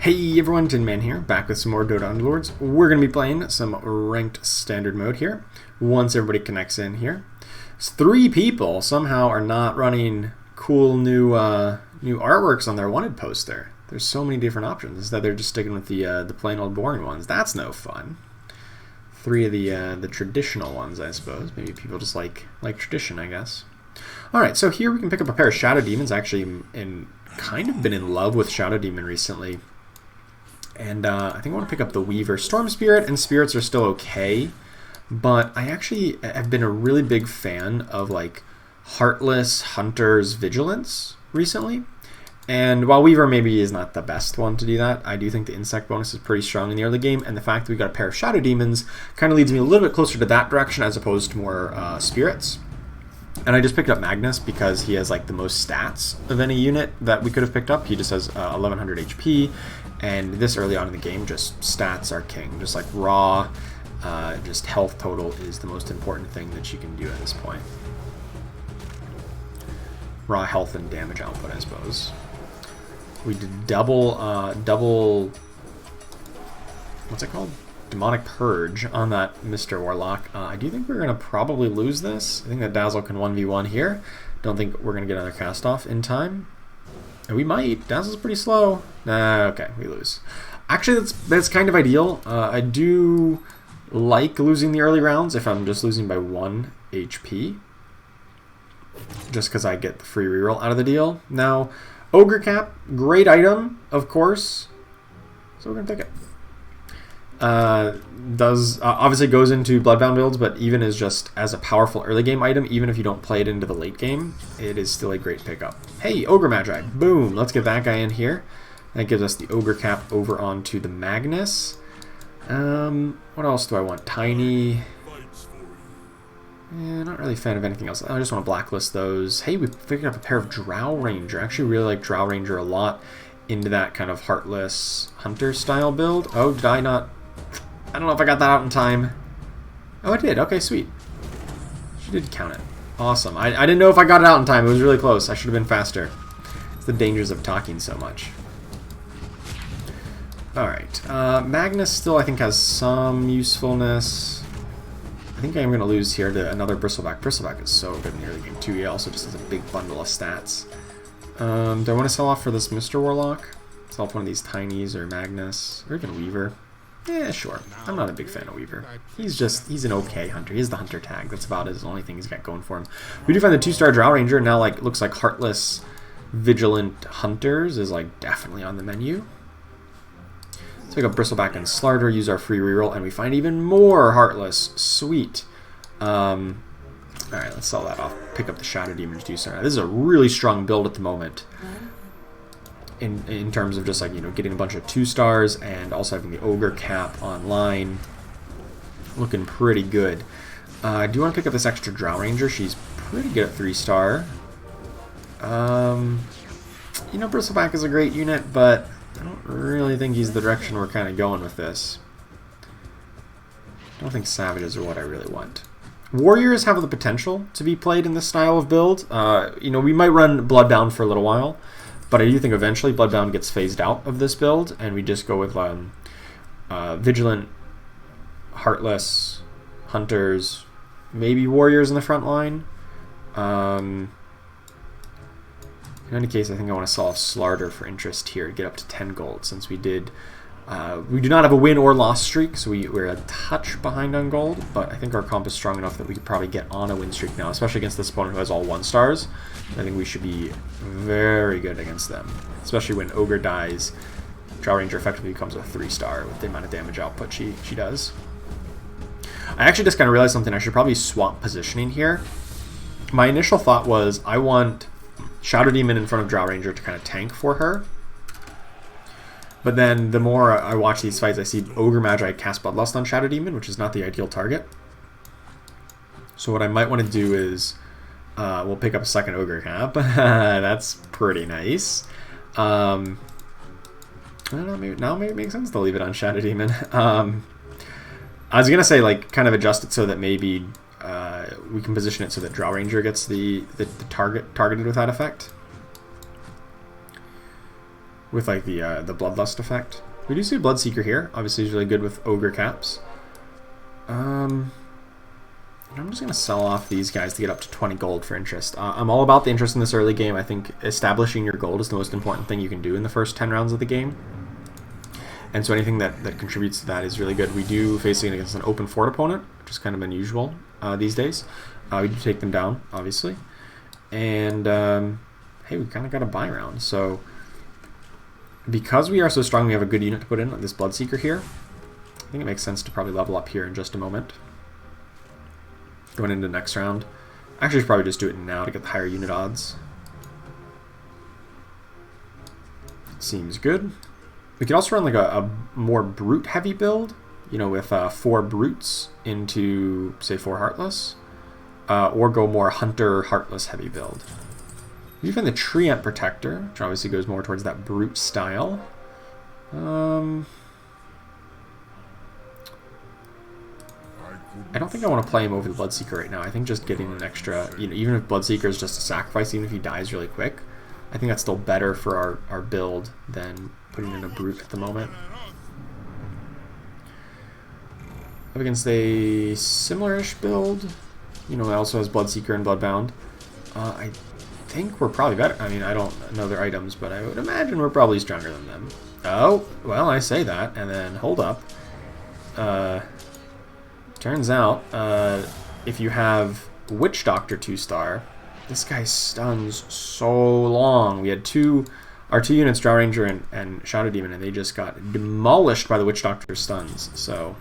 Hey everyone, Tin Man here, back with some more Dota Underlords. We're going to be playing some ranked standard mode here, once everybody connects in here. So 3 people somehow are not running cool new artworks on their wanted poster. There's so many different options instead they're just sticking with the plain old boring ones. That's no fun. 3 of the traditional ones, I suppose. Maybe people just like tradition, I guess. Alright, so here we can pick up a pair of Shadow Demons. Actually, kind of been in love with Shadow Demon recently. And I think I want to pick up the Weaver. Storm Spirit and Spirits are still okay, but I actually have been a really big fan of like Heartless Hunters Vigilance recently. And while Weaver maybe is not the best one to do that, I do think the Insect bonus is pretty strong in the early game, and the fact that we got a pair of Shadow Demons kind of leads me a little bit closer to that direction as opposed to more Spirits. And I just picked up Magnus because he has like the most stats of any unit that we could have picked up. He just has 1100 HP, and this early on in the game, just stats are king. Just like raw, just health total is the most important thing that you can do at this point. Raw health and damage output, I suppose. We did double, what's it called? Demonic Purge on that Mr. Warlock. I do think we're going to probably lose this. I think that Dazzle can 1v1 here. Don't think we're going to get another cast off in time. And we might. Dazzle's pretty slow. Okay, we lose. Actually, that's kind of ideal. I do like losing the early rounds if I'm just losing by 1 HP. Just because I get the free reroll out of the deal. Now, Ogre Cap, great item, of course. So we're going to take it. Obviously goes into Bloodbound builds, but even as just as a powerful early game item, even if you don't play it into the late game, it is still a great pickup. Hey, Ogre Magi, boom! Let's get that guy in here. That gives us the Ogre Cap over onto the Magnus. What else do I want? Tiny. Not really a fan of anything else. I just want to blacklist those. Hey, we picked up a pair of Drow Ranger. I actually really like Drow Ranger a lot into that kind of Heartless Hunter style build. Oh, did I not? I don't know if I got that out in time. Oh, I did. Okay, sweet. She did count it. Awesome. I didn't know if I got it out in time. It was really close. I should have been faster. It's the dangers of talking so much. Alright. Magnus still, I think, has some usefulness. I think I am going to lose here to another Bristleback. Bristleback is so good in the early game, too. He also just has a big bundle of stats. Do I want to sell off for this Mr. Warlock? Sell off one of these Tinies or Magnus, or even Weaver. Yeah, sure. I'm not a big fan of Weaver. He's an okay hunter. He has the hunter tag. That's about his only thing he's got going for him. We do find the 2-star Drow Ranger now. Like looks like Heartless Vigilant Hunters is like definitely on the menu. Let's pick up Bristleback and Slarder. Use our free reroll, and we find even more Heartless. Sweet. Alright, let's sell that off. Pick up the Shadow Demons Juicer. This is a really strong build at the moment. In terms of just like, you know, getting a bunch of 2-stars and also having the Ogre Cap online. Looking pretty good. I do want to pick up this extra Drow Ranger. She's pretty good at 3-star. You know, Bristleback is a great unit, but I don't really think he's the direction we're kind of going with this. I don't think Savages are what I really want. Warriors have the potential to be played in this style of build. You know, we might run Bloodbound for a little while, but I do think eventually Bloodbound gets phased out of this build, and we just go with Vigilant, Heartless, Hunters, maybe Warriors in the front line. In any case, I think I want to sell off Slarder for interest here to get up to 10 gold, since we do not have a win or loss streak, so we're a touch behind on gold, but I think our comp is strong enough that we could probably get on a win streak now, especially against this opponent who has all 1-stars. I think we should be very good against them, especially when Ogre dies. Drow Ranger effectively becomes a 3-star with the amount of damage output she does. I actually just kind of realized something. I should probably swap positioning here. My initial thought was I want Shadow Demon in front of Drow Ranger to kind of tank for her. But then the more I watch these fights, I see Ogre Magi cast Bloodlust on Shadow Demon, which is not the ideal target. So what I might want to do is we'll pick up a second Ogre Cap. That's pretty nice. I don't know, maybe it makes sense to leave it on Shadow Demon. I was going to say, like, kind of adjust it so that maybe we can position it so that Drow Ranger gets the targeted with that effect. with like the Bloodlust effect. We do see a Bloodseeker here. Obviously, he's really good with Ogre caps. I'm just going to sell off these guys to get up to 20 gold for interest. I'm all about the interest in this early game. I think establishing your gold is the most important thing you can do in the first 10 rounds of the game. And so anything that contributes to that is really good. We do face it against an open fort opponent, which is kind of unusual these days. We do take them down, obviously. And, hey, we kind of got a buy round. So, because we are so strong, we have a good unit to put in, like this Bloodseeker here. I think it makes sense to probably level up here in just a moment. Going into next round. Actually, I should probably just do it now to get the higher unit odds. Seems good. We could also run like a more brute heavy build, you know, with 4 brutes into, say, 4 heartless. Or go more hunter heartless heavy build. You find the Treant Protector, which obviously goes more towards that brute style. I don't think I want to play him over the Bloodseeker right now. I think just getting an extra, you know, even if Bloodseeker is just a sacrifice, even if he dies really quick, I think that's still better for our build than putting in a brute at the moment. Up against a similar-ish build, you know, it also has Bloodseeker and Bloodbound. I think we're probably better. I mean, I don't know their items, but I would imagine we're probably stronger than them. Oh, well, I say that, and then hold up. Turns out, if you have Witch Doctor 2-star, this guy stuns so long. We had our two units, Drow Ranger and Shadow Demon, and they just got demolished by the Witch Doctor's stuns. So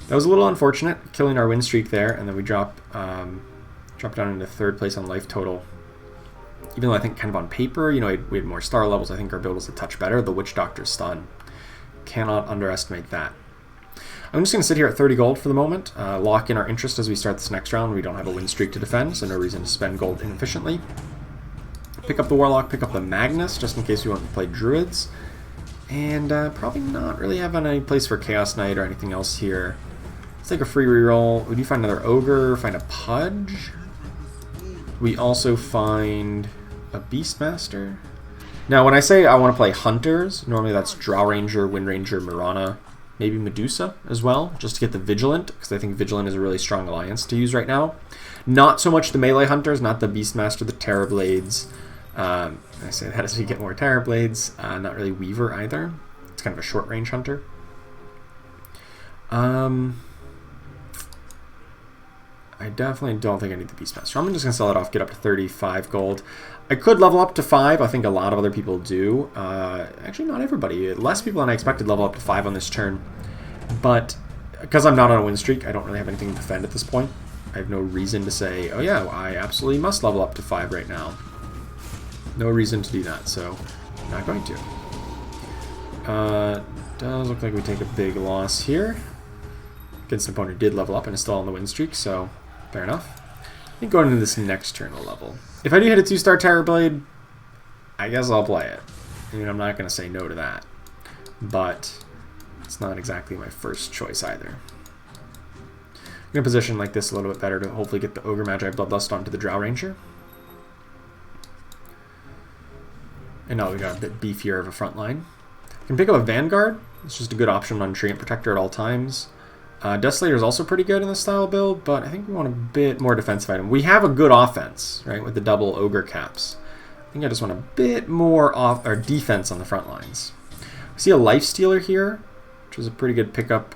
that was a little unfortunate, killing our win streak there, and then we drop down into 3rd place on life total. Even though I think kind of on paper, you know, we had more star levels, I think our build was a touch better. The Witch Doctor's stun. Cannot underestimate that. I'm just going to sit here at 30 gold for the moment, lock in our interest as we start this next round. We don't have a win streak to defend, so no reason to spend gold inefficiently. Pick up the Warlock, pick up the Magnus, just in case we want to play Druids. And probably not really have any place for Chaos Knight or anything else here. Let's take a free reroll. We do find another Ogre, find a Pudge. We also find a Beastmaster. Now, when I say I want to play Hunters, normally that's Drow Ranger, Wind Ranger, Mirana, maybe Medusa as well, just to get the Vigilant, because I think Vigilant is a really strong alliance to use right now. Not so much the melee hunters, not the Beastmaster, the Terrorblades. I say that as we get more Terrorblades. Not really Weaver either. It's kind of a short-range hunter. I definitely don't think I need the Beastmaster. I'm just going to sell it off, get up to 35 gold. I could level up to 5. I think a lot of other people do. Actually, not everybody. Less people than I expected level up to 5 on this turn. But because I'm not on a win streak, I don't really have anything to defend at this point. I have no reason to say, oh yeah, I absolutely must level up to 5 right now. No reason to do that, so I'm not going to. Does look like we take a big loss here. Against an opponent who did level up and is still on the win streak, so fair enough. I think going into this next turn will level. If I do hit a 2-star Terrorblade, I guess I'll play it. I mean, I'm not going to say no to that. But it's not exactly my first choice either. I'm going to position like this a little bit better to hopefully get the Ogre Magi Bloodlust onto the Drow Ranger. And now we got a bit beefier of a front line. I can pick up a Vanguard. It's just a good option on Treant Protector at all times. Desolator is also pretty good in this style build, but I think we want a bit more defensive item. We have a good offense, right, with the double Ogre caps. I think I just want a bit more defense on the front lines. We see a Lifestealer here, which is a pretty good pickup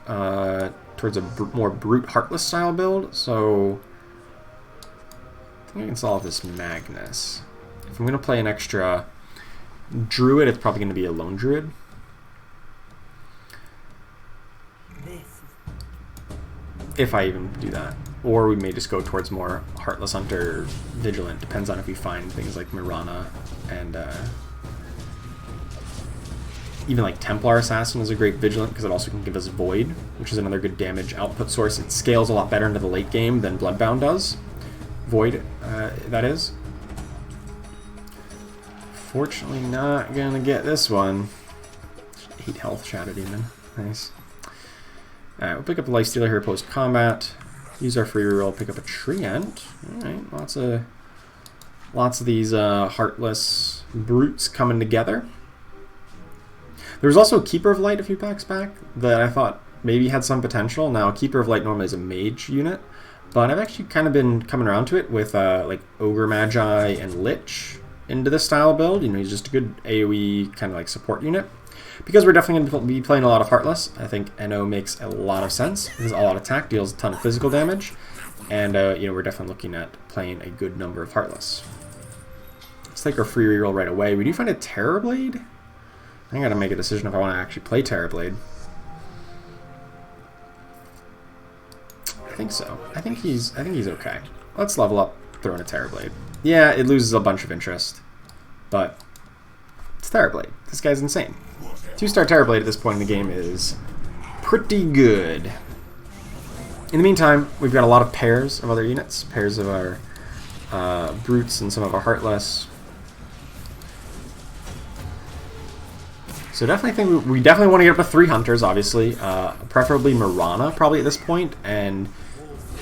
towards a more brute Heartless style build, so I think I can solve this Magnus. If I'm going to play an extra Druid, it's probably going to be a Lone Druid. If I even do that. Or we may just go towards more Heartless Hunter, Vigilant. Depends on if we find things like Mirana and even like Templar Assassin is a great Vigilant because it also can give us Void, which is another good damage output source. It scales a lot better into the late game than Bloodbound does. Void, that is. Fortunately not gonna get this one. 8 health, Shadow Demon. Nice. Alright, we'll pick up a Lifestealer here post-combat. Use our free reroll, pick up a Treant. Alright, lots of these Heartless Brutes coming together. There was also Keeper of Light a few packs back that I thought maybe had some potential. Now, Keeper of Light normally is a mage unit, but I've actually kind of been coming around to it with like Ogre Magi and Lich into this style build. You know, he's just a good AoE kind of like support unit. Because we're definitely going to be playing a lot of Heartless, I think NO makes a lot of sense. Because all-out attack deals a ton of physical damage, and you know, we're definitely looking at playing a good number of Heartless. Let's take our free reroll right away. We do find a Terrorblade. I gotta make a decision if I want to actually play Terrorblade. I think so. I think he's okay. Let's level up, throw in a Terrorblade. Yeah, it loses a bunch of interest, but it's Terrorblade. This guy's insane. 2-star Terrorblade at this point in the game is pretty good. In the meantime, we've got a lot of pairs of other units, pairs of our Brutes and some of our Heartless. So definitely think we definitely want to get up to 3 Hunters, obviously. Preferably Mirana, probably at this point. And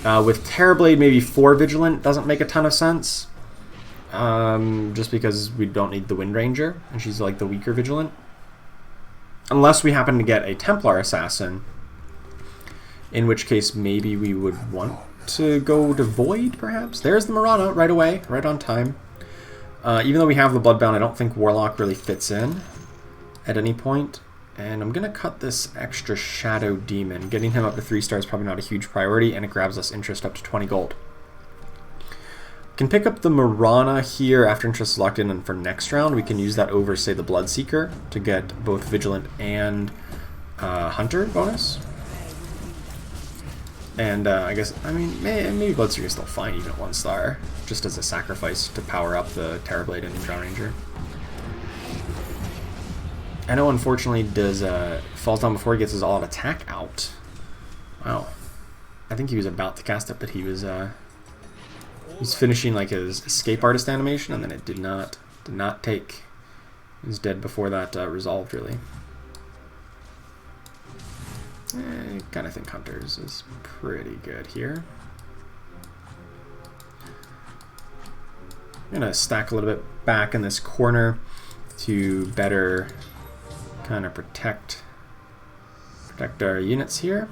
with Terrorblade, maybe 4 Vigilant doesn't make a ton of sense. Just because we don't need the Wind Ranger, and she's like the weaker Vigilant. Unless we happen to get a Templar Assassin, in which case maybe we would want to go to Void, perhaps? There's the Mirana right away, right on time. Even though we have the Bloodbound, I don't think Warlock really fits in at any point. And I'm going to cut this extra Shadow Demon. Getting him up to 3 stars is probably not a huge priority, and it grabs us interest up to 20 gold. Can pick up the Mirana here after interest is locked in, and for next round we can use that over, say, the Bloodseeker to get both Vigilant and Hunter bonus. And I guess, I mean, maybe Bloodseeker is still fine even at 1 star, just as a sacrifice to power up the Terrorblade and Drow Ranger. I know, unfortunately, does falls down before he gets his all-out attack out. Wow. I think he was about to cast it, but he was he's finishing like his escape artist animation, and then it did not take. He was dead before that resolved, really. I kind of think Hunters is pretty good here. I'm gonna stack a little bit back in this corner to better kind of protect our units here.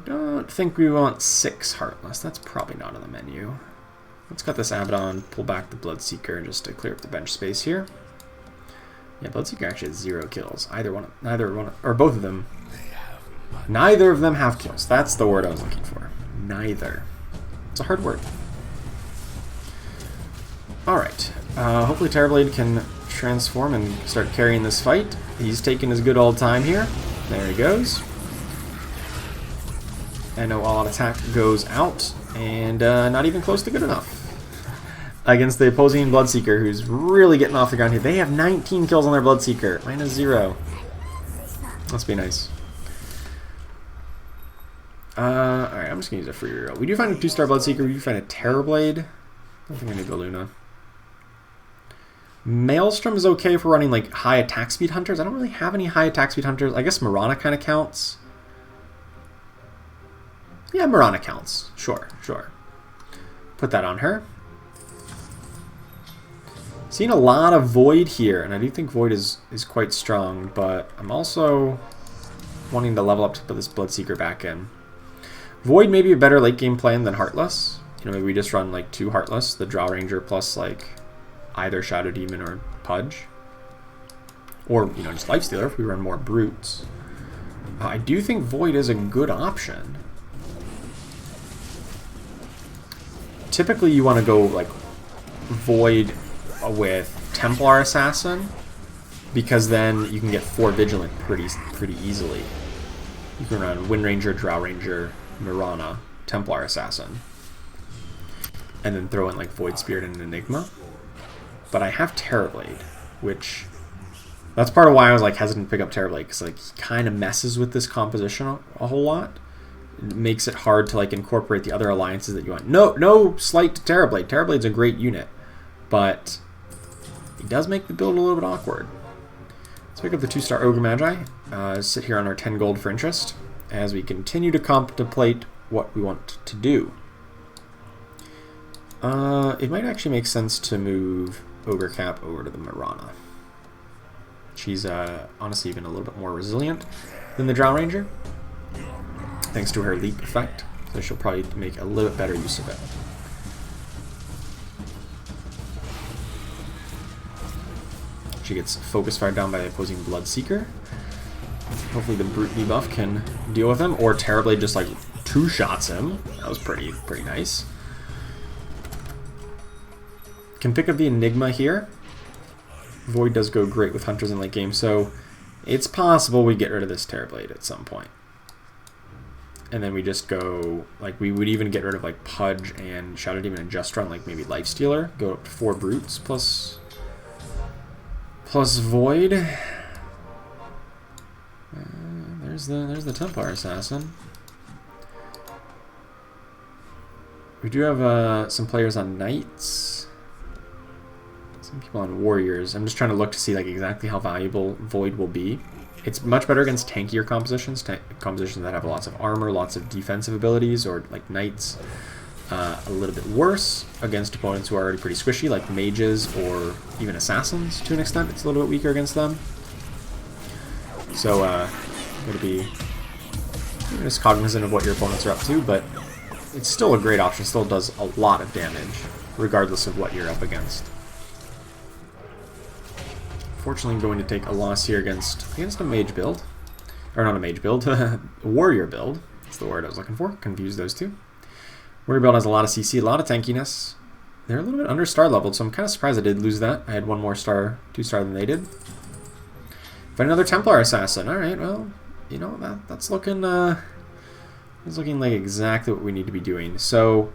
Don't think we want 6 Heartless. That's probably not on the menu. Let's cut this Abaddon, pull back the Bloodseeker just to clear up the bench space here. Yeah, Bloodseeker actually has 0 kills. Neither one, or both of them. Neither of them have kills. That's the word I was looking for. Neither. It's a hard word. Alright. Hopefully Terrorblade can transform and start carrying this fight. He's taking his good old time here. There he goes. And no all-out attack goes out, and not even close to good enough against the opposing Bloodseeker, who's really getting off the ground here. They have 19 kills on their Bloodseeker, -0. Must be nice. Alright, I'm just going to use a free reroll. We do find a 2-star Bloodseeker, we do find a Terrorblade. I don't think I need the Luna. Maelstrom is okay for running like high attack speed Hunters. I don't really have any high attack speed Hunters. I guess Mirana kind of counts. Yeah, Mirana counts. Sure. Put that on her. Seeing a lot of Void here, and I do think Void is quite strong, but I'm also wanting to level up to put this Bloodseeker back in. Void may be a better late game plan than Heartless. You know, maybe we just run like 2 Heartless, the Drow Ranger plus like either Shadow Demon or Pudge. Or, you know, just Lifestealer if we run more Brutes. I do think Void is a good option. Typically you want to go like Void with Templar Assassin, because then you can get 4 Vigilant pretty easily. You can run Wind Ranger, Drow Ranger, Mirana, Templar Assassin, and then throw in like Void Spirit and Enigma. But I have Terrorblade, which that's part of why I was like hesitant to pick up Terrorblade, because like he kind of messes with this composition a whole lot. It makes it hard to like incorporate the other alliances that you want. No slight to Terrorblade. Terrorblade's a great unit, but it does make the build a little bit awkward. Let's pick up the 2-star Ogre Magi. Sit here on our 10 gold for interest as we continue to contemplate what we want to do. It might actually make sense to move Ogre Cap over to the Mirana. She's honestly even a little bit more resilient than the Drow Ranger, thanks to her leap effect. So she'll probably make a little bit better use of it. She gets focus fired down by the opposing Bloodseeker. Hopefully the Brute debuff can deal with him, or terribly just like two-shots him. That was pretty nice. Can pick up the Enigma here. Void does go great with Hunters in late game, so it's possible we get rid of this Terrorblade at some point. And then we just go, like, we would even get rid of like Pudge and Shadow Demon and just run like maybe Lifestealer. Go up to 4 Brutes plus Void. There's the Templar Assassin. We do have some players on Knights. Some people on Warriors. I'm just trying to look to see like exactly how valuable Void will be. It's much better against tankier compositions, compositions that have lots of armor, lots of defensive abilities, or like Knights. A little bit worse against opponents who are already pretty squishy, like mages or even assassins to an extent. It's a little bit weaker against them. So, gotta be just cognizant of what your opponents are up to, but it's still a great option. Still does a lot of damage, regardless of what you're up against. Fortunately, I'm going to take a loss here against a mage build. Or not a mage build, a warrior build. That's the word I was looking for. Confuse those two. Warrior build has a lot of CC, a lot of tankiness. They're a little bit under star leveled, so I'm kind of surprised I did lose that. I had one more star, 2-star than they did. But another Templar Assassin. Alright, well, you know, that's looking it's looking like exactly what we need to be doing. So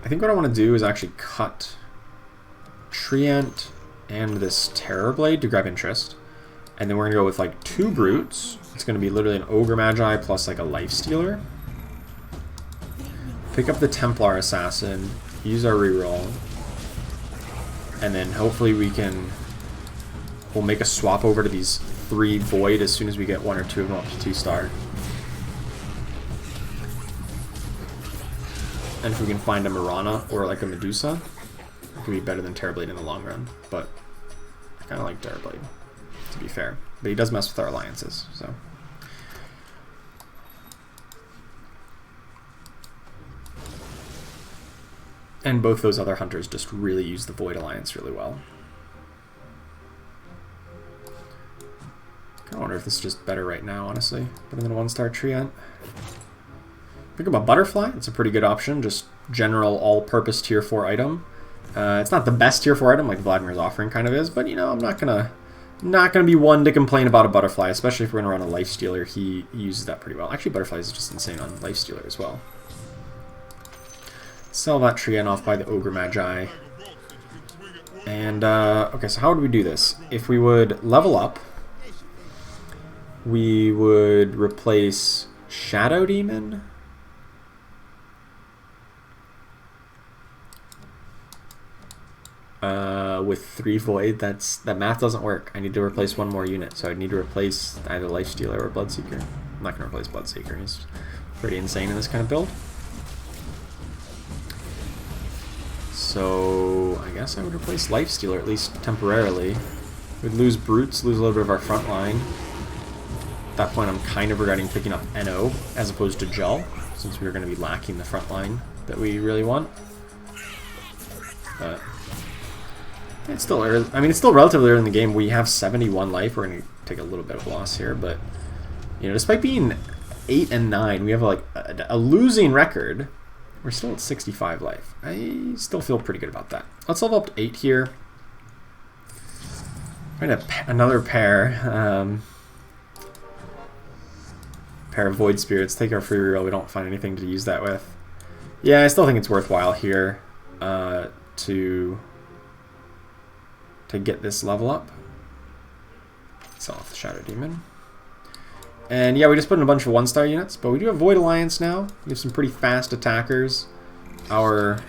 I think what I want to do is actually cut Treant and this Terrorblade to grab interest. And then we're going to go with like 2 Brutes. It's going to be literally an Ogre Magi plus like a Lifestealer. Pick up the Templar Assassin, use our reroll, and then hopefully we'll make a swap over to these 3 Void as soon as we get 1 or 2 of them up to 2-star. And if we can find a Mirana or like a Medusa, it could be better than Terrorblade in the long run. But I kind of like Terrorblade, to be fair. But he does mess with our alliances, so. And both those other hunters just really use the Void Alliance really well. I wonder if this is just better right now, honestly. Better than a 1-star Treant. Pick up a Butterfly. It's a pretty good option. Just general all-purpose tier 4 item. It's not the best tier 4 item like Vladimir's Offering kind of is, but you know, I'm not gonna be one to complain about a Butterfly, especially if we're gonna run a Lifestealer. He uses that pretty well. Actually, Butterfly is just insane on Lifestealer as well. Sell that Treant off by the Ogre Magi. And, okay, so how would we do this? If we would level up, we would replace Shadow Demon with 3 Void. That math doesn't work. I need to replace 1 more unit, so I need to replace either Lifestealer or Bloodseeker. I'm not going to replace Bloodseeker. He's pretty insane in this kind of build. So I guess I would replace Lifestealer, at least temporarily. We'd lose Brutes, lose a little bit of our front line. At that point I'm kind of regretting picking up NO as opposed to Gel, since we were going to be lacking the front line that we really want. But it's still early. I mean, it's still relatively early in the game. We have 71 life. We're going to take a little bit of loss here, but you know, despite being 8 and 9, we have like a losing record. We're still at 65 life. I still feel pretty good about that. Let's level up to 8 here. Find another pair. Pair of Void Spirits. Take our free reroll. We don't find anything to use that with. Yeah, I still think it's worthwhile here to get this level up. Sell off the Shadow Demon. And yeah, we just put in a bunch of 1-star units, but we do have Void Alliance now. We have some pretty fast attackers. Our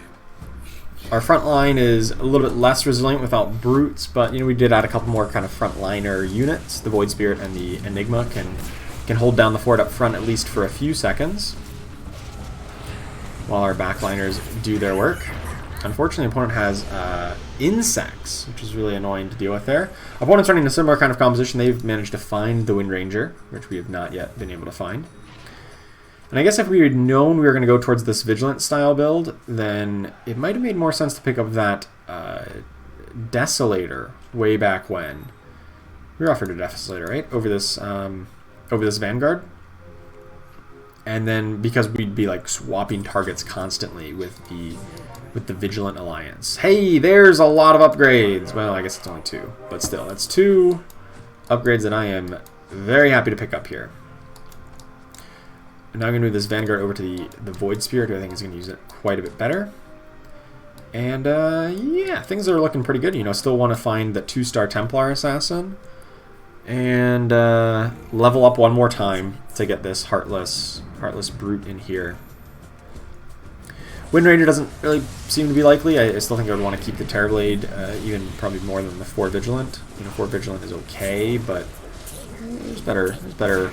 front line is a little bit less resilient without Brutes, but you know, we did add a couple more kind of frontliner units. The Void Spirit and the Enigma can hold down the fort up front at least for a few seconds, while our backliners do their work. Unfortunately, the opponent has insects, which is really annoying to deal with there. Opponents running a similar kind of composition. They've managed to find the Wind Ranger, which we have not yet been able to find. And I guess if we had known we were going to go towards this Vigilant style build, then it might have made more sense to pick up that Desolator way back when. We were offered a Desolator, right? Over this Vanguard. And then because we'd be like swapping targets constantly with the Vigilant Alliance. Hey, there's a lot of upgrades. Well, I guess it's only 2, but still, that's 2 upgrades that I am very happy to pick up here. And now I'm going to move this Vanguard over to the Void Spirit, who I think is going to use it quite a bit better. And yeah, things are looking pretty good. You know, still want to find the 2-star Templar Assassin. And level up one more time to get this Heartless Brute in here. Wind Ranger doesn't really seem to be likely. I still think I would want to keep the Terrorblade, even probably more than the 4 Vigilant. You know, 4 Vigilant is okay, but there's better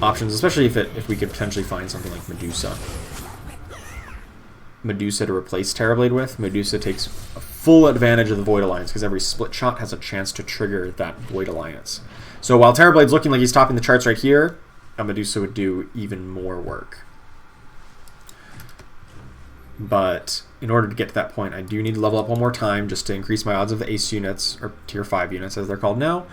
options, especially if we could potentially find something like Medusa. Medusa to replace Terrorblade with. Medusa takes full advantage of the Void Alliance because every split shot has a chance to trigger that Void Alliance. So while Terrorblade's looking like he's topping the charts right here, a Medusa would do even more work. But in order to get to that point, I do need to level up one more time just to increase my odds of the Ace units, or Tier 5 units as they're called now,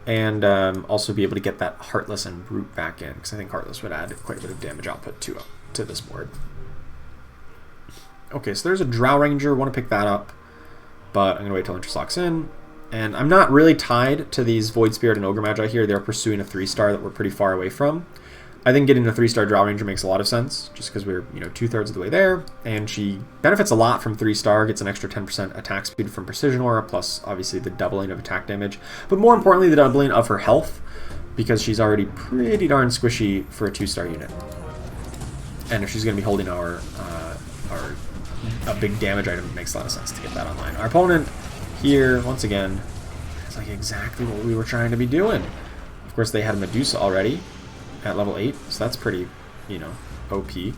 and also be able to get that Heartless and Brute back in, because I think Heartless would add quite a bit of damage output to this board. Okay, so there's a Drow Ranger, want to pick that up, but I'm going to wait till Interest locks in. And I'm not really tied to these Void Spirit and Ogre Magi here. They're pursuing a 3-star that we're pretty far away from. I think getting a 3-star Drow Ranger makes a lot of sense, just because we're 2/3 of the way there, and she benefits a lot from 3-star, gets an extra 10% attack speed from Precision Aura, plus obviously the doubling of attack damage, but more importantly the doubling of her health, because she's already pretty darn squishy for a 2-star unit. And if she's going to be holding a big damage item, it makes a lot of sense to get that online. Our opponent here, once again, is like exactly what we were trying to be doing. Of course, they had Medusa already at level 8, so that's pretty, OP.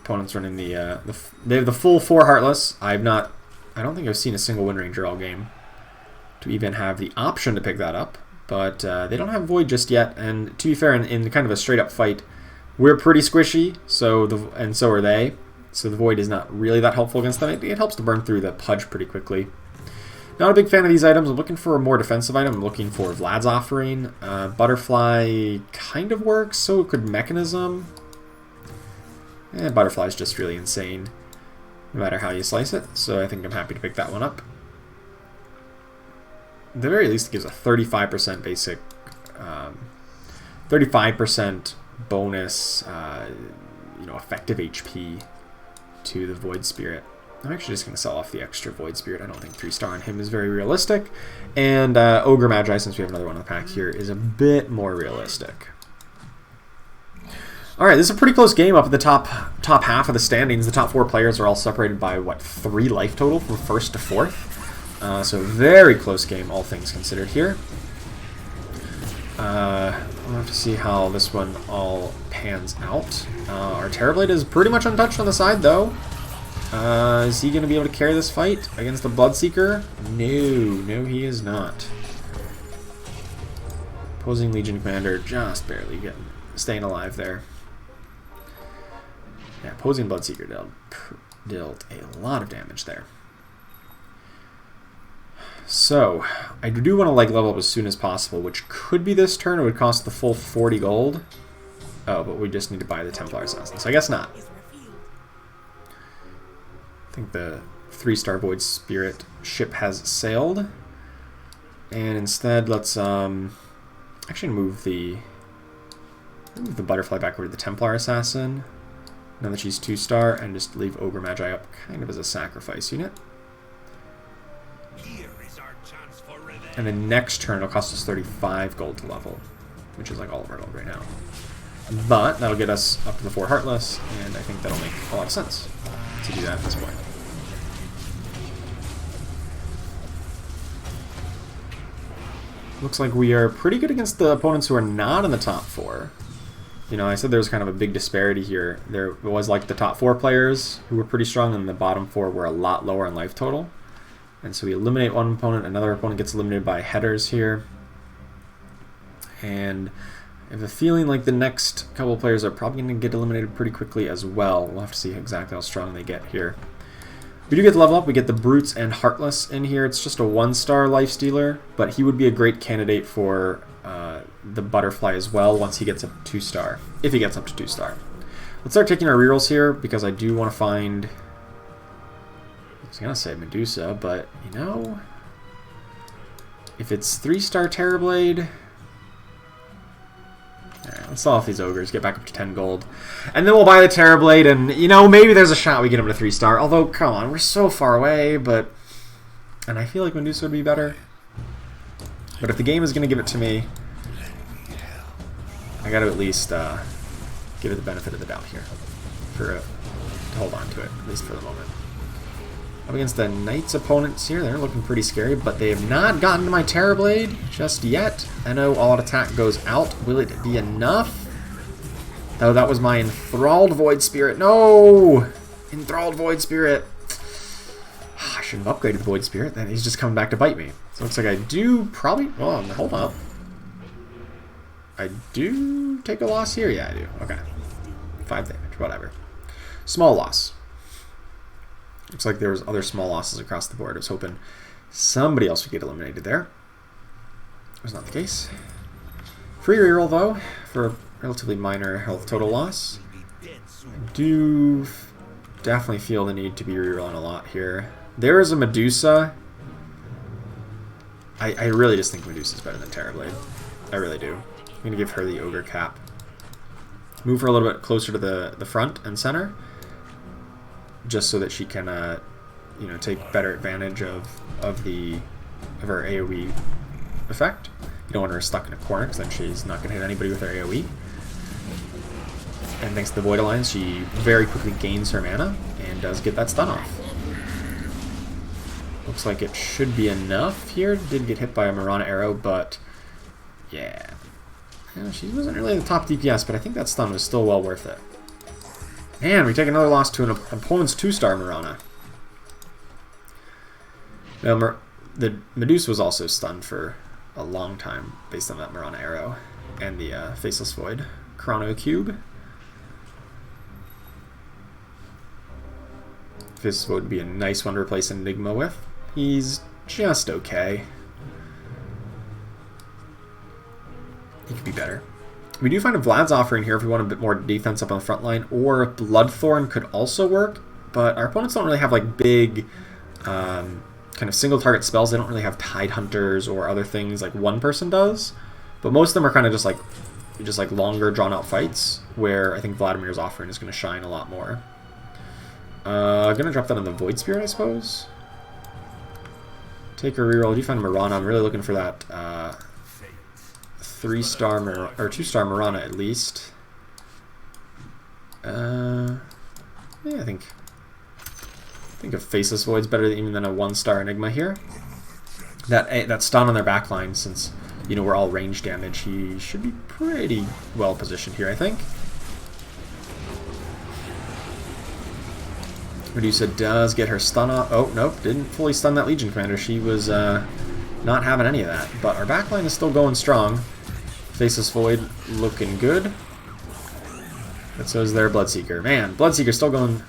Opponent's running they have the full 4 Heartless. I don't think I've seen a single Wind Ranger all game to even have the option to pick that up, but they don't have Void just yet, and to be fair, in kind of a straight up fight, we're pretty squishy, and so are they. So the Void is not really that helpful against them. It helps to burn through the Pudge pretty quickly. Not a big fan of these items. I'm looking for a more defensive item. I'm looking for Vlad's Offering. Butterfly kind of works, so could Mechanism. Butterfly's just really insane, no matter how you slice it. So I think I'm happy to pick that one up. At the very least, it gives a 35% basic, 35% bonus, effective HP to the Void Spirit. I'm actually just going to sell off the extra Void Spirit. I don't think 3-star on him is very realistic. And Ogre Magi, since we have another one in the pack here, is a bit more realistic. Alright, this is a pretty close game up at the top half of the standings. The top 4 players are all separated by, 3 life total from 1st to 4th. So very close game, all things considered here. We'll have to see how this one all pans out. Our Terrorblade is pretty much untouched on the side, though. Is he going to be able to carry this fight against the Bloodseeker? No, he is not. Opposing Legion Commander just barely staying alive there. Yeah, opposing Bloodseeker dealt a lot of damage there. So, I do want to level up as soon as possible, which could be this turn. It would cost the full 40 gold. Oh, but we just need to buy the Templar Assassin, so I guess not. I think the 3-star Void Spirit ship has sailed. And instead, let's actually move the Butterfly back over to the Templar Assassin, now that she's 2-star, and just leave Ogre Magi up kind of as a sacrifice unit. And then next turn it'll cost us 35 gold to level, which is like all of our gold right now. But that'll get us up to the 4 Heartless, and I think that'll make a lot of sense to do that at this point. Looks like we are pretty good against the opponents who are not in the top 4. You know, I said there was kind of a big disparity here. There was like the top 4 players who were pretty strong, and the bottom 4 were a lot lower in life total. And so we eliminate one opponent, another opponent gets eliminated by headers here. And I have a feeling like the next couple of players are probably going to get eliminated pretty quickly as well. We'll have to see exactly how strong they get here. We do get the level up. We get the Brutes and Heartless in here. It's just a 1-star life stealer, but he would be a great candidate for the Butterfly as well once he gets up to 2-star, if he gets up to 2-star. Let's start taking our rerolls here because I do want to find... I was going to say Medusa, but, you know, if it's 3-star Terrorblade... Alright, let's sell off these ogres, get back up to 10 gold. And then we'll buy the Terrorblade, and, you know, maybe there's a shot we get him to 3-star. Although, come on, we're so far away, but... And I feel like Medusa would be better. But if the game is going to give it to me, I got to at least give it the benefit of the doubt here. To hold on to it, at least for the moment. Up against the Knights opponents here, they're looking pretty scary, but they have not gotten to my Terrorblade just yet. I know all-out attack goes out. Will it be enough? Oh, that was my Enthralled Void Spirit. No! Enthralled Void Spirit. I should have upgraded the Void Spirit, then he's just coming back to bite me. So it looks like I do probably... Oh, hold up. I do take a loss here? Yeah, I do. Okay. 5 damage, whatever. Small loss. Looks like there was other small losses across the board. I was hoping somebody else would get eliminated there. That was not the case. Free reroll, though, for a relatively minor health total loss. I do definitely feel the need to be rerolling a lot here. There is a Medusa. I really just think Medusa's better than Terrorblade. I really do. I'm going to give her the Ogre Cap. Move her a little bit closer to the front and center, just so that she can, you know, take better advantage of her AoE effect. You don't want her stuck in a corner, because then she's not going to hit anybody with her AoE. And thanks to the Void Alliance, she very quickly gains her mana and does get that stun off. Looks like it should be enough here. Did get hit by a Mirana arrow, but yeah. She wasn't really the top DPS, but I think that stun was still well worth it. And we take another loss to an opponent's 2-star Mirana. Now, the Medusa was also stunned for a long time based on that Mirana arrow and the Faceless Void Chrono Cube. Faceless Void would be a nice one to replace Enigma with. He's just okay. He could be better. We do find a Vlad's offering here if we want a bit more defense up on the front line, or Bloodthorn could also work, but our opponents don't really have like big kind of single target spells. They don't really have Tide Hunters or other things like one person does, but most of them are kind of just like longer drawn out fights where I think Vladimir's offering is going to shine a lot more. I'm going to drop that on the Void Spirit, I suppose. Take a reroll. Do you find Mirana? I'm really looking for that 3-star or 2-star Mirana at least. Yeah, I think a Faceless Void's better even than a 1-star Enigma here. That stun on their backline, since you know we're all range damage, he should be pretty well positioned here, I think. Medusa does get her stun off. Oh, nope, didn't fully stun that Legion Commander. She was not having any of that. But our backline is still going strong. Faceless Void looking good. And so is their Bloodseeker. Man, Bloodseeker's still going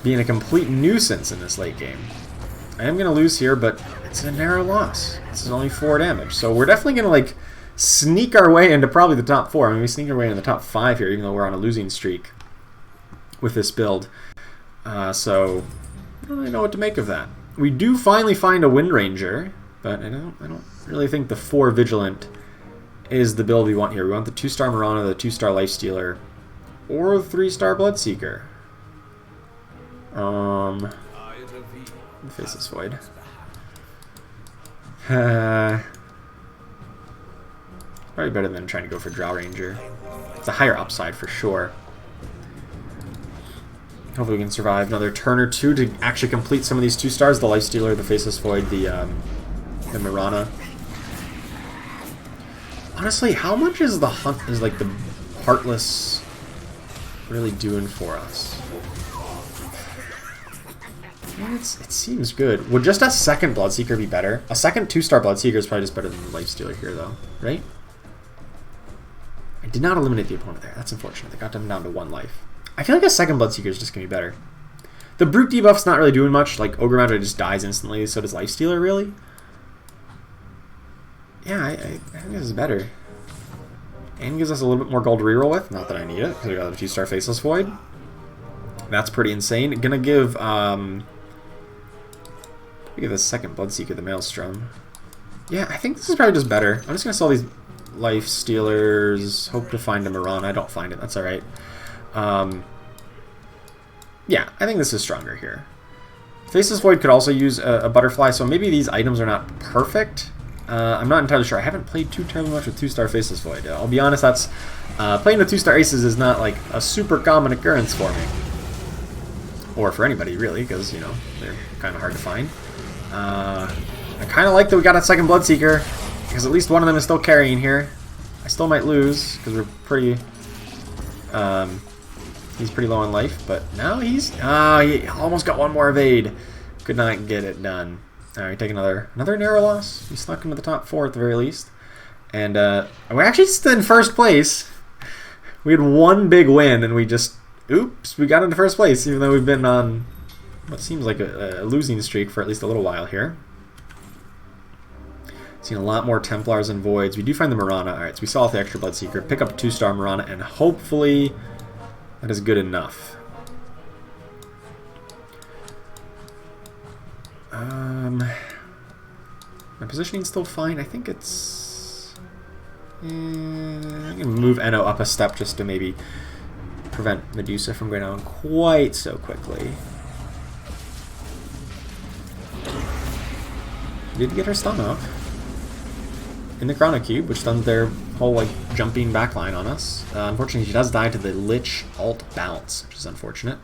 being a complete nuisance in this late game. I am going to lose here, but it's a narrow loss. This is only 4 damage. So we're definitely going to like sneak our way into probably the top 4. I mean, we sneak our way into the top 5 here, even though we're on a losing streak with this build. So I don't really know what to make of that. We do finally find a Wind Ranger, but I don't really think the 4 Vigilant is the build we want here. We want the 2-star Mirana, the 2-star Lifestealer, or the 3-star Bloodseeker. Faceless Void. Probably better than trying to go for Drow Ranger. It's a higher upside for sure. Hopefully we can survive another turn or two to actually complete some of these 2-stars. The Lifestealer, the Faceless Void, the Mirana. Honestly, how much is the like the Heartless really doing for us? It seems good. Would just a second Bloodseeker be better? A second 2-star Bloodseeker is probably just better than the Lifestealer here, though, right? I did not eliminate the opponent there. That's unfortunate. They got them down to 1 life. I feel like a second Bloodseeker is just going to be better. The Brute debuff's not really doing much. Like, Ogre Magi just dies instantly, so does Lifestealer, really? Yeah, I think this is better. And gives us a little bit more gold to reroll with. Not that I need it, because we got a 2-star Faceless Void. That's pretty insane. Gonna give, the second Bloodseeker the Maelstrom. Yeah, I think this is probably just better. I'm just gonna sell these Life Stealers. Hope to find a Mirana. I don't find it. That's alright. Yeah, I think this is stronger here. Faceless Void could also use a Butterfly, so maybe these items are not perfect. I'm not entirely sure. I haven't played too terribly much with 2-star Faceless Void. I'll be honest, that's playing with 2-star Aces is not like a super common occurrence for me. Or for anybody, really, because, you know, they're kind of hard to find. I kind of like that we got a second Bloodseeker, because at least one of them is still carrying here. I still might lose, because we're pretty... he's pretty low on life, but now he's... he almost got one more evade. Could not get it done. Alright, take another narrow loss. We snuck into the top 4 at the very least. And we're actually still in first place. We had one big win, and we just... Oops, we got into first place, even though we've been on what seems like a losing streak for at least a little while here. Seen a lot more Templars and Voids. We do find the Mirana. Alright, so we saw the extra Bloodseeker. Pick up a 2-star Mirana, and hopefully that is good enough. My positioning's still fine. I think it's... I'm going to move Enno up a step just to maybe prevent Medusa from going down quite so quickly. Did get her stun off in the Chrono Cube, which stuns their whole like jumping backline on us. Unfortunately, she does die to the Lich alt bounce, which is unfortunate.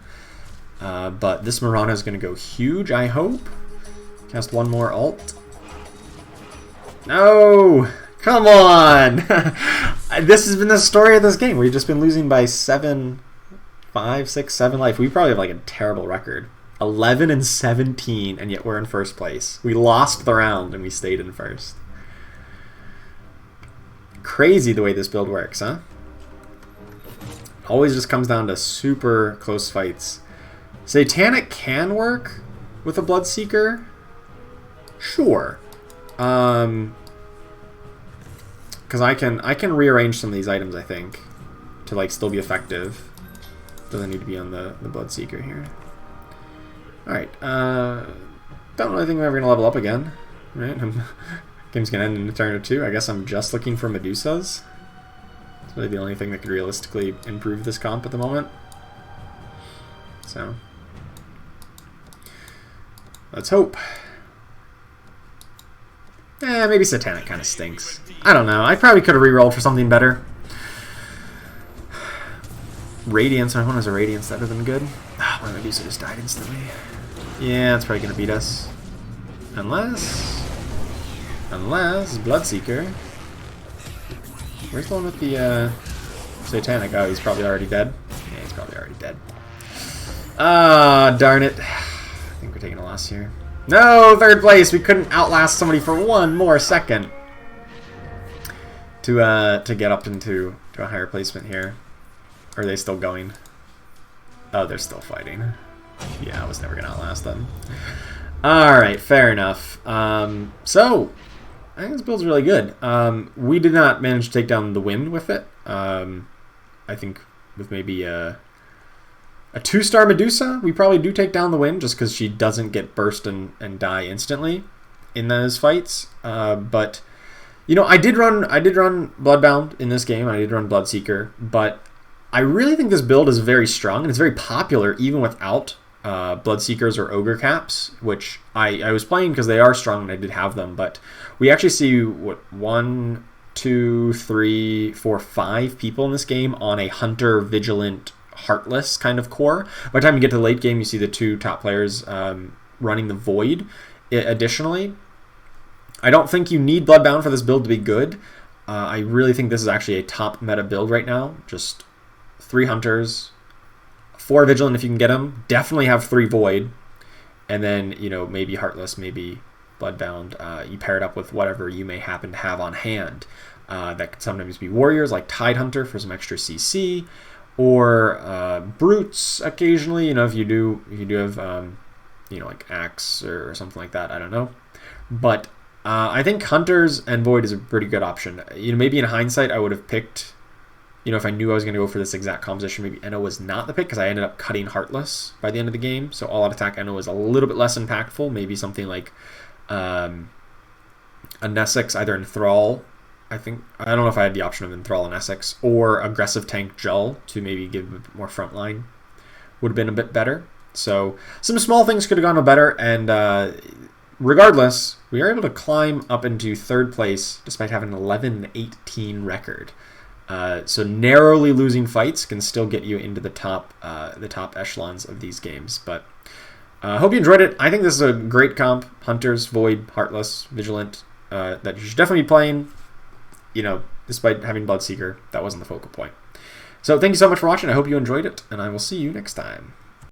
But this Mirana is going to go huge, I hope. Cast one more alt. No! Come on! This has been the story of this game. We've just been losing by 7, 5, 6, 7 life. We probably have like a terrible record. 11 and 17, and yet we're in first place. We lost the round, and we stayed in first. Crazy the way this build works, huh? Always just comes down to super close fights. Satanic can work with a Bloodseeker. Sure. Because I can rearrange some of these items, I think, to like still be effective. Doesn't need to be on the Bloodseeker here. Alright, don't really think we're ever going to level up again. Right? Game's going to end in a turn or two. I guess I'm just looking for Medusas. It's really the only thing that could realistically improve this comp at the moment. So, let's hope. Maybe Satanic kind of stinks. I don't know. I probably could have rerolled for something better. Radiance. My one has a Radiance. That would have been good. My Medusa just died instantly. Yeah, it's probably going to beat us. Unless Bloodseeker. Where's the one with the Satanic? Oh, he's probably already dead. Yeah, he's probably already dead. Ah, darn it. I think we're taking a loss here. No, third place. We couldn't outlast somebody for one more second to get up into a higher placement here. Or are they still going? Oh, they're still fighting. Yeah, I was never gonna outlast them. All right, fair enough. So I think this build's really good. We did not manage to take down the wind with it. I think with maybe a 2-star Medusa, we probably do take down the wind just because she doesn't get burst and die instantly in those fights. But you know, I did run Bloodbound in this game. I did run Bloodseeker, but I really think this build is very strong and it's very popular even without Bloodseekers or Ogre Caps, which I was playing because they are strong and I did have them. But we actually see what 1, 2, 3, 4, 5 people in this game on a Hunter, Vigilant, Heartless kind of core. By the time you get to the late game, you see the 2 top players running the Void. Additionally, I don't think you need Bloodbound for this build to be good. I really think this is actually a top meta build right now. Just 3 Hunters, 4 Vigilant if you can get them. Definitely have 3 Void. And then, maybe Heartless, maybe Bloodbound. You pair it up with whatever you may happen to have on hand. That could sometimes be Warriors, like Tide Hunter for some extra CC. Or Brutes occasionally, if you do have, like Axe or something like that. I don't know. But I think Hunters and Void is a pretty good option. Maybe in hindsight, I would have picked, if I knew I was going to go for this exact composition, maybe Enno was not the pick because I ended up cutting Heartless by the end of the game. So all-out attack Enno is a little bit less impactful. Maybe something like a Nessex, either Enthrall. I don't know if I had the option of Enthrall and Essex, or Aggressive Tank Gel to maybe give a bit more frontline. Would have been a bit better. So some small things could have gone better, and regardless, we are able to climb up into 3rd place despite having an 11-18 record. So narrowly losing fights can still get you into the top echelons of these games. But I hope you enjoyed it. I think this is a great comp. Hunters, Void, Heartless, Vigilant, that you should definitely be playing. Despite having Bloodseeker, that wasn't the focal point. So thank you so much for watching. I hope you enjoyed it, and I will see you next time.